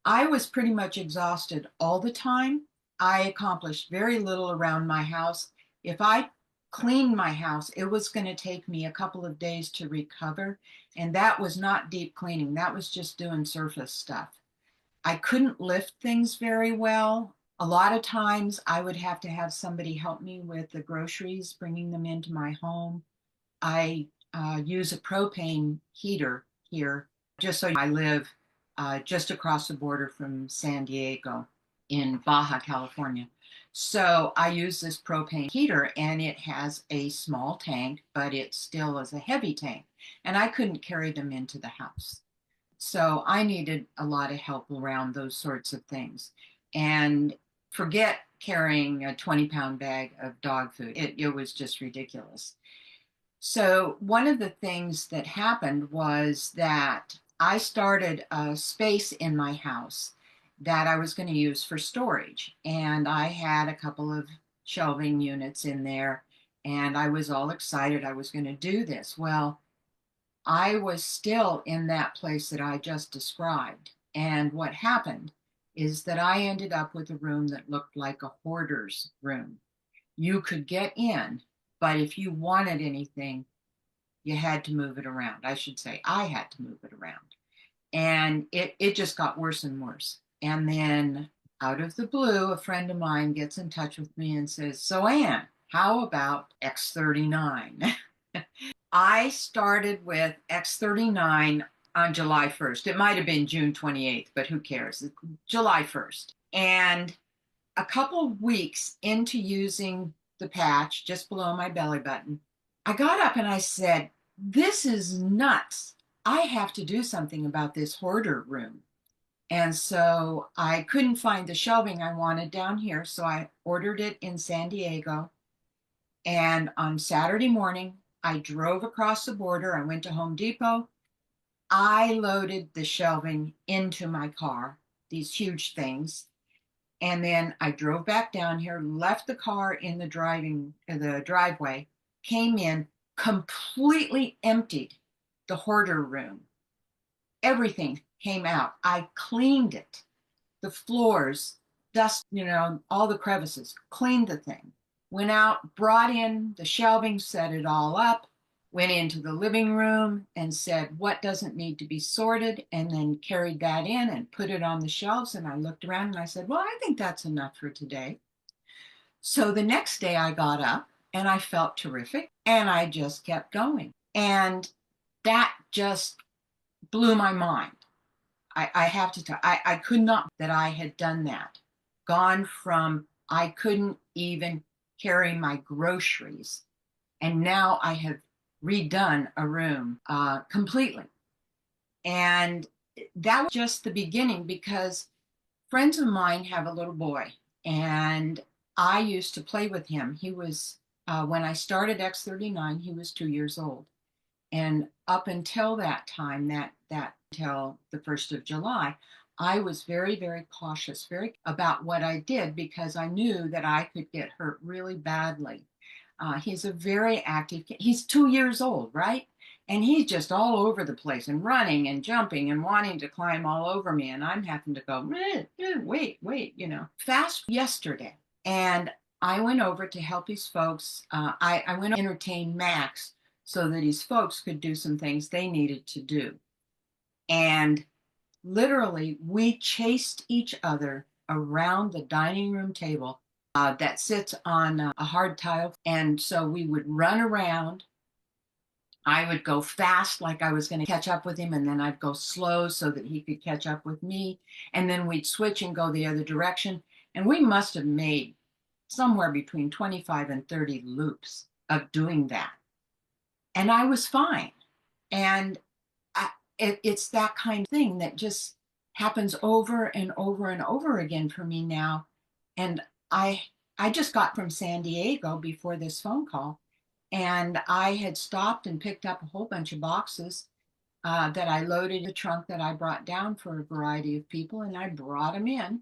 I was pretty much exhausted all the time. I accomplished very little around my house. If I cleaned my house, it was going to take me a couple of days to recover. And that was not deep cleaning, that was just doing surface stuff. I couldn't lift things very well. A lot of times I would have to have somebody help me with the groceries, bringing them into my home. I use a propane heater here, just so I live just across the border from San Diego in Baja California. So I use this propane heater and it has a small tank, but it still is a heavy tank. And I couldn't carry them into the house. So I needed a lot of help around those sorts of things. And forget carrying a 20-pound bag of dog food. It was just ridiculous. So one of the things that happened was that I started a space in my house that I was going to use for storage. And I had a couple of shelving units in there, and I was all excited I was going to do this. Well, I was still in that place that I just described. And what happened is that I ended up with a room that looked like a hoarder's room. You could get in, but if you wanted anything, you had to move it around. I should say, I had to move it around. And it just got worse and worse. And then out of the blue, a friend of mine gets in touch with me and says, "So, Ann, how about X39?" I started with X39 on July 1st. It might have been June 28th, but who cares? July 1st. And a couple of weeks into using the patch just below my belly button, I got up and I said, "This is nuts. I have to do something about this hoarder room." And so I couldn't find the shelving I wanted down here. So I ordered it in San Diego. And on Saturday morning, I drove across the border. I went to Home Depot. I loaded the shelving into my car, these huge things. And then I drove back down here, left the car in the driveway, came in, completely emptied the hoarder room. Everything came out. I cleaned it. The floors, dust, all the crevices, cleaned the thing. Went out, brought in the shelving, set it all up, went into the living room and said, what doesn't need to be sorted? And then carried that in and put it on the shelves. And I looked around and I said, well, I think that's enough for today. So the next day I got up and I felt terrific and I just kept going. And that just blew my mind. I have to tell, I could not that I had done that. Gone from I couldn't even carry my groceries, and now I have redone a room completely. And that was just the beginning, because friends of mine have a little boy, and I used to play with him. He was, when I started X39, he was 2 years old. And up until that time, that until the 1st of July, I was very, very cautious, very about what I did, because I knew that I could get hurt really badly. He's a very active kid. He's 2 years old, right? And he's just all over the place and running and jumping and wanting to climb all over me. And I'm having to go, wait, Fast yesterday. And I went over to help his folks. I went to entertain Max so that his folks could do some things they needed to do. And literally, we chased each other around the dining room table that sits on a hard tile. And so we would run around. I would go fast, like I was going to catch up with him, and then I'd go slow so that he could catch up with me. And then we'd switch and go the other direction. And we must have made somewhere between 25 and 30 loops of doing that. And I was fine. And it's that kind of thing that just happens over and over and over again for me now. And I just got from San Diego before this phone call, and I had stopped and picked up a whole bunch of boxes that I loaded in the trunk that I brought down for a variety of people, and I brought them in.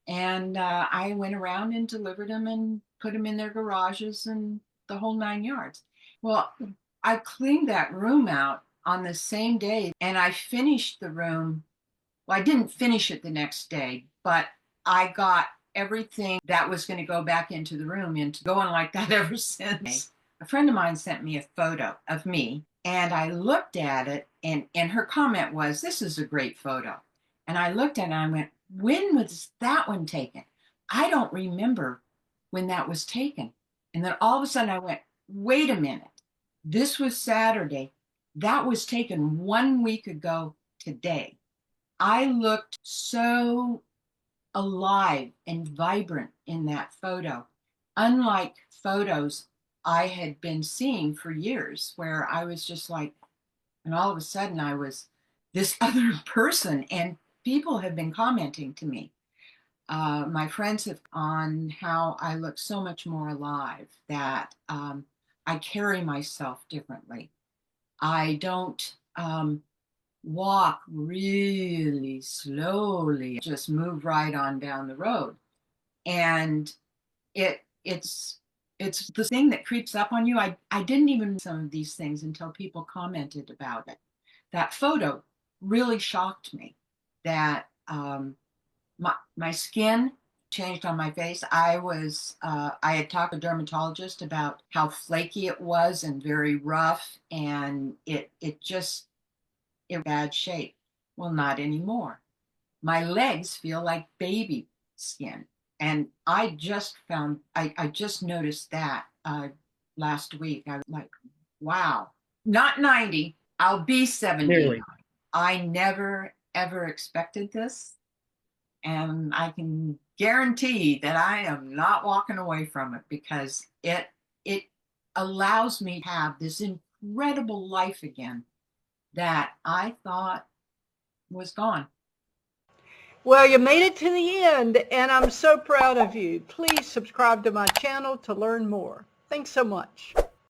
And I went around and delivered them and put them in their garages and the whole 9 yards. Well, I cleaned that room out on the same day, and I finished the room Well, I didn't finish it the next day, but I got everything that was going to go back into the room into going like that ever since. A friend of mine sent me a photo of me, and I looked at it, and her comment was, "This is a great photo." And I looked at it and I went, "When was that one taken? I don't remember when that was taken." And then all of a sudden I went, "Wait a minute. This was Saturday. That was taken 1 week ago today." I looked so alive and vibrant in that photo, unlike photos I had been seeing for years, where I was just like, and all of a sudden I was this other person, and people have been commenting to me. My friends have on how I look so much more alive, that I carry myself differently. I don't walk really slowly, just move right on down the road. And it's the thing that creeps up on you. I didn't even know some of these things until people commented about it. That photo really shocked me, that my skin changed on my face. I had talked to a dermatologist about how flaky it was and very rough, and it just in bad shape. Well, not anymore. My legs feel like baby skin. And I just noticed that last week. I was like, wow, not 90, I'll be 70. Clearly. I never, ever expected this. And I can guarantee that I am not walking away from it, because it allows me to have this incredible life again that I thought was gone. Well, you made it to the end, and I'm so proud of you. Please subscribe to my channel to learn more. Thanks so much.